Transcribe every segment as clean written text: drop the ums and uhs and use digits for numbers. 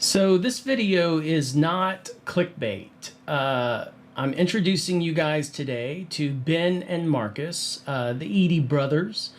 So this video is not clickbait. I'm introducing you guys today to Ben and Marcus, the Eadie brothers,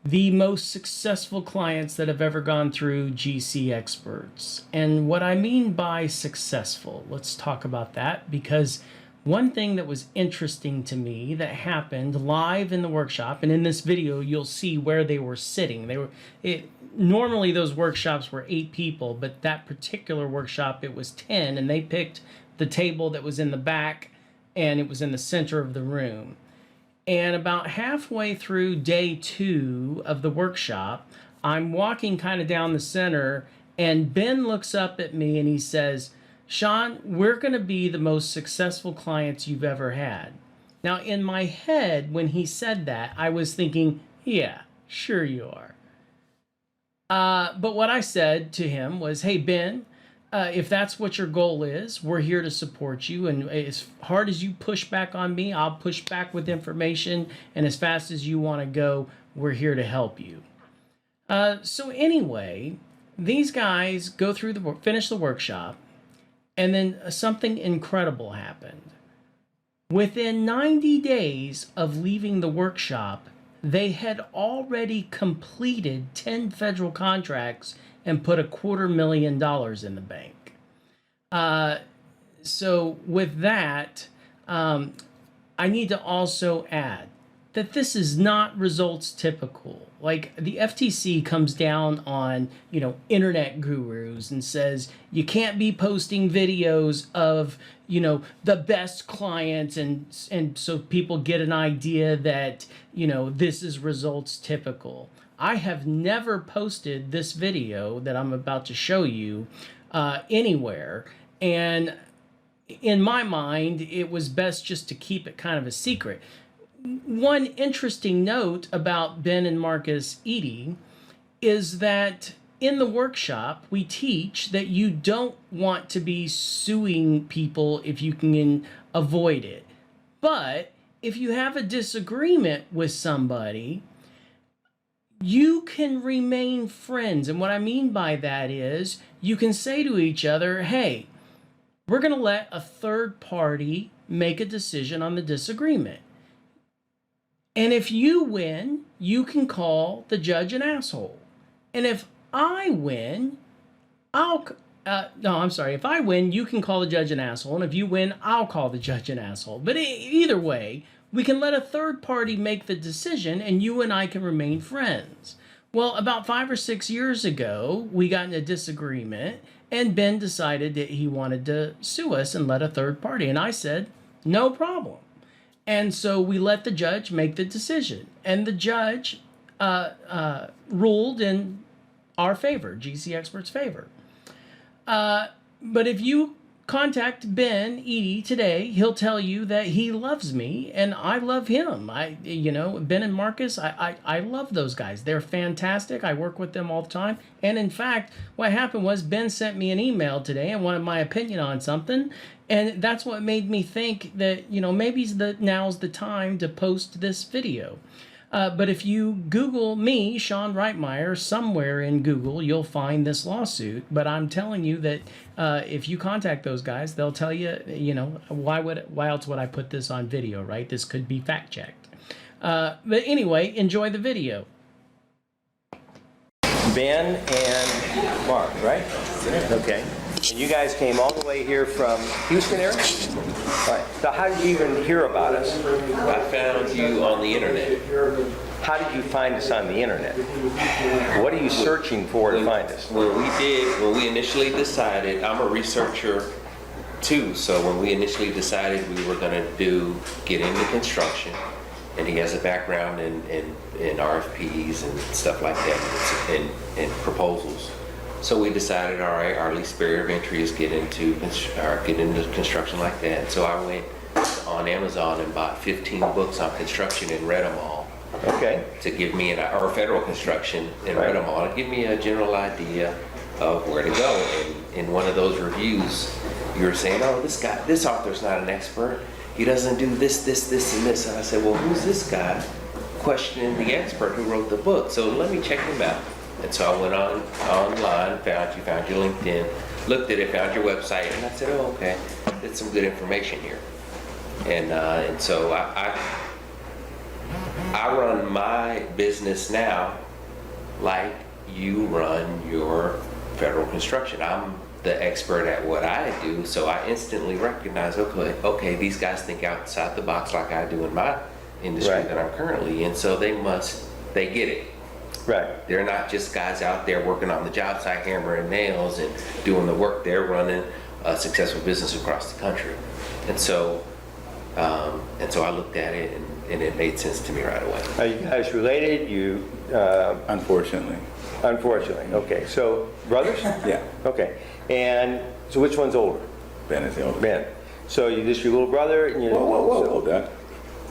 the most successful clients that have ever gone through GC Experts. And what I mean by successful, let's talk about that, because one thing that was interesting to me that happened live in the workshop, and in this video you'll see where they were sitting. Normally those workshops were 8 people, but that particular workshop it was 10, and they picked the table that was in the back and it was in the center of the room. And about halfway through day 2 of the workshop, I'm walking kind of down the center, and Ben looks up at me and he says, "Sean, we're going to be the most successful clients you've ever had." Now, in my head, when he said that, I was thinking, yeah, sure you are. But what I said to him was, "Hey, Ben, if that's what your goal is, we're here to support you. And as hard as you push back on me, I'll push back with information. And as fast as you want to go, we're here to help you." So anyway, these guys go through finish the workshop. And then something incredible happened. Within 90 days of leaving the workshop, they had already completed 10 federal contracts and put $250,000 in the bank. So with that, I need to also add that this is not results typical. Like, the FTC comes down on, internet gurus and says you can't be posting videos of, the best clients, and so people get an idea that, this is results typical. I have never posted this video that I'm about to show you anywhere, and in my mind, it was best just to keep it kind of a secret. One interesting note about Ben and Marcus Eadie is that in the workshop, we teach that you don't want to be suing people if you can avoid it. But if you have a disagreement with somebody, you can remain friends. And what I mean by that is you can say to each other, "Hey, we're going to let a third party make a decision on the disagreement. And if you win, you can call the judge an asshole. And if I win, if I win, you can call the judge an asshole. And if you win, I'll call the judge an asshole. But either way, we can let a third party make the decision, and you and I can remain friends." Well, about 5 or 6 years ago, we got in a disagreement, and Ben decided that he wanted to sue us and let a third party. And I said, no problem. And so we let the judge make the decision, and the judge ruled in our favor, GC Experts' favor. But if you contact Ben Eadie today, he'll tell you that he loves me and I love him. Ben and Marcus, I love those guys. They're fantastic. I work with them all the time. And in fact, what happened was Ben sent me an email today and wanted my opinion on something. And that's what made me think that, maybe now's the time to post this video. But if you Google me, Sean Reitmeyer, somewhere in Google, you'll find this lawsuit. But I'm telling you that if you contact those guys, they'll tell you, why else would I put this on video, right? This could be fact-checked. But anyway, enjoy the video. Ben and Mark, right? Okay. And you guys came all the way here from Houston area? All right. So how did you even hear about us? I found you on the internet. How did you find us on the internet? What are you searching for to find us? When we initially decided, I'm a researcher too, so when we initially decided we were going to get into construction, and he has a background in RFPs and stuff like that, and proposals. So we decided, all right, our least barrier of entry is get into construction like that. So I went on Amazon and bought 15 books on construction and read them all. Okay. To give me or federal construction and read them all to give me a general idea of where to go. And in one of those reviews, you were saying, "Oh, this author's not an expert. He doesn't do this, and this." And I said, "Well, who's this guy questioning the expert who wrote the book? So let me check him out." And so I went online, found your LinkedIn, looked at it, found your website, and I said, oh, okay, there's some good information here. And so I run my business now like you run your federal construction. I'm the expert at what I do, so I instantly recognize, okay, these guys think outside the box like I do in my industry Right. that I'm currently in, so they get it. Right. They're not just guys out there working on the job site, hammering nails and doing the work. They're running a successful business across the country. And so I looked at it, and it made sense to me right away. Are you guys related? You, Unfortunately. unfortunately. Okay. So brothers? Yeah. Okay. And so which one's older? Ben is the older. Ben. So you just your little brother and you. Whoa, Doug.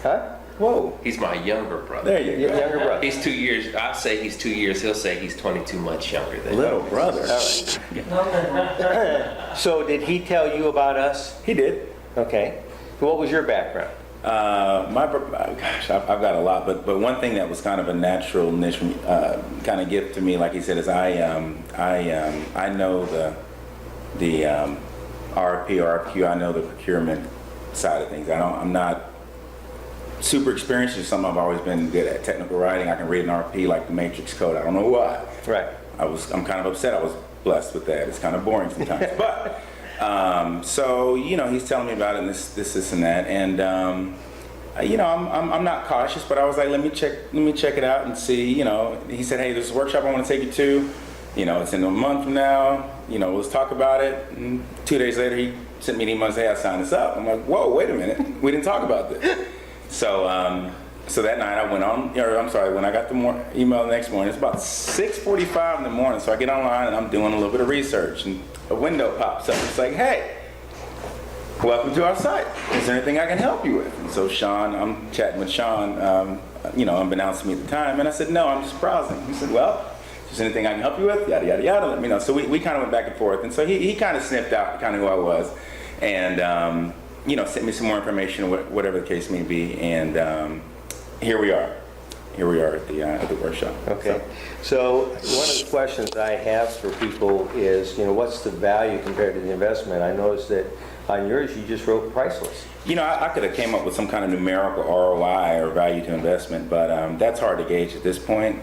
Huh? Whoa. He's my younger brother. There you go. Younger brother. He's 2 years. I say he's 2 years. He'll say he's 22 months younger than me. Little brother. All right. So did he tell you about us? He did. Okay. So what was your background? Gosh, I've got a lot, but one thing that was kind of a natural niche, kind of gift to me, like he said, is I know the RFP, RFQ. I know the procurement side of things. I'm not super experienced. It's something I've always been good at. Technical writing. I can read an RFP like the Matrix code. I don't know why. Right. I'm kind of upset I was blessed with that. It's kind of boring sometimes. But so he's telling me about it and this and that, and I'm not cautious, but I was like, let me check it out and see. He said, hey, there's a workshop I want to take you to. It's in a month from now. Let's talk about it. And 2 days later, he sent me an email and said, hey, I signed this up. I'm like, whoa, wait a minute, we didn't talk about this. So that night I went on, when I got the email the next morning, it's about 6:45 in the morning. So I get online and I'm doing a little bit of research, and a window pops up. It's like, hey, welcome to our site. Is there anything I can help you with? And so I'm chatting with Sean, unbeknownst to me at the time, and I said, no, I'm just browsing. He said, well, is there anything I can help you with? Yada, yada, yada, let me know. So we kind of went back and forth, and so he kind of sniffed out kind of who I was, and sent me some more information, whatever the case may be, and here we are. Here we are at the workshop. Okay. So one of the questions I have for people is, what's the value compared to the investment? I noticed that on yours you just wrote priceless. I could have came up with some kind of numerical ROI or value to investment, but that's hard to gauge at this point.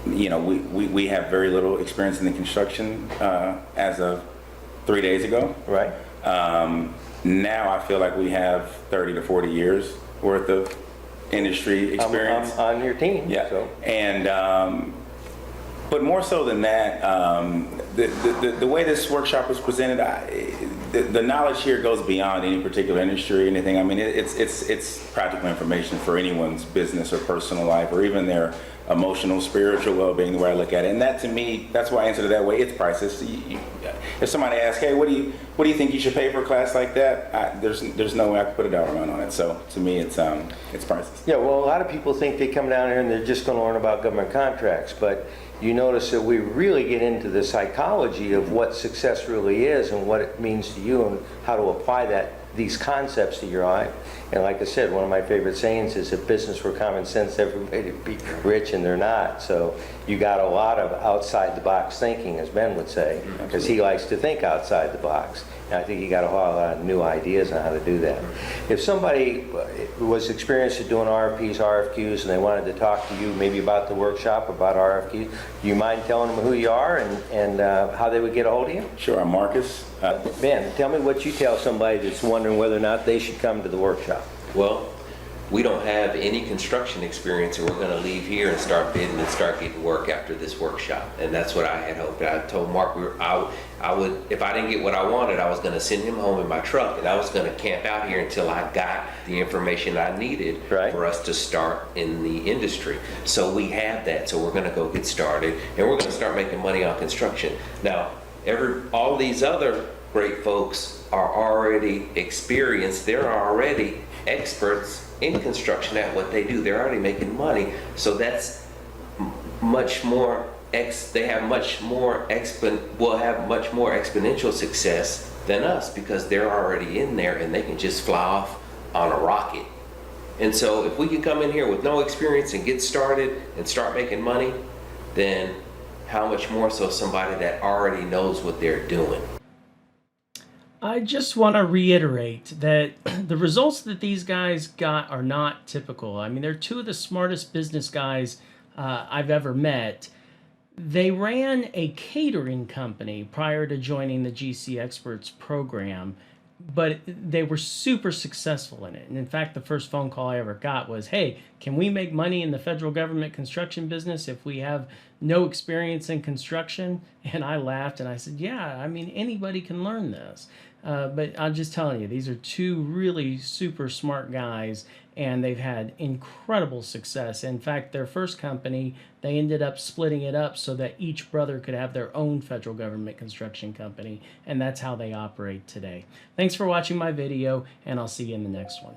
We have very little experience in the construction as of 3 days ago. Right. Now I feel like we have 30 to 40 years worth of industry experience. I'm on your team. Yeah. So. And but more so than that, the way this workshop was presented, the knowledge here goes beyond any particular industry or anything. I mean, it's practical information for anyone's business or personal life, or even their emotional, spiritual well-being, the way I look at it. And that, to me, that's why I answered it that way. It's priceless. If somebody asks, hey, what do you think you should pay for a class like that? There's no way I could put a dollar amount on it. So to me, it's priceless. Yeah, well, a lot of people think they come down here and they're just going to learn about government contracts, but you notice that we really get into the psychology of what success really is and what it means to you and how to apply these concepts to your life. And like I said, one of my favorite sayings is, if business were common sense, everybody would be rich, and they're not. So you got a lot of outside the box thinking, as Ben would say, because he likes to think outside the box. And I think you got a whole lot of new ideas on how to do that. If somebody was experienced at doing RFPs, RFQs, and they wanted to talk to you maybe about the workshop, about RFQs, do you mind telling them who you are and how they would get a hold of you? Sure, I'm Marcus. Ben, tell me what you tell somebody that's wondering whether or not they should come to the workshop. Well, we don't have any construction experience, and we're going to leave here and start bidding and start getting work after this workshop. And that's what I had hoped. I told Mark I would, if I didn't get what I wanted, I was going to send him home in my truck, and I was going to camp out here until I got the information I needed for us to start in the industry. So we have that. So we're going to go get started, and we're going to start making money on construction. Now, all these other great folks are already experienced. They're already experts in construction at what they do. They're already making money. So that's much more, they have much more exponential success than us, because they're already in there and they can just fly off on a rocket. And so if we can come in here with no experience and get started and start making money, then how much more so somebody that already knows what they're doing? I just want to reiterate that the results that these guys got are not typical. I mean, they're two of the smartest business guys I've ever met. They ran a catering company prior to joining the GC Experts program, but they were super successful in it. And in fact, the first phone call I ever got was, hey, can we make money in the federal government construction business if we have no experience in construction? And I laughed and I said, yeah, I mean, anybody can learn this. But I'm just telling you, these are two really super smart guys, and they've had incredible success. In fact, their first company, they ended up splitting it up so that each brother could have their own federal government construction company, and that's how they operate today. Thanks for watching my video, and I'll see you in the next one.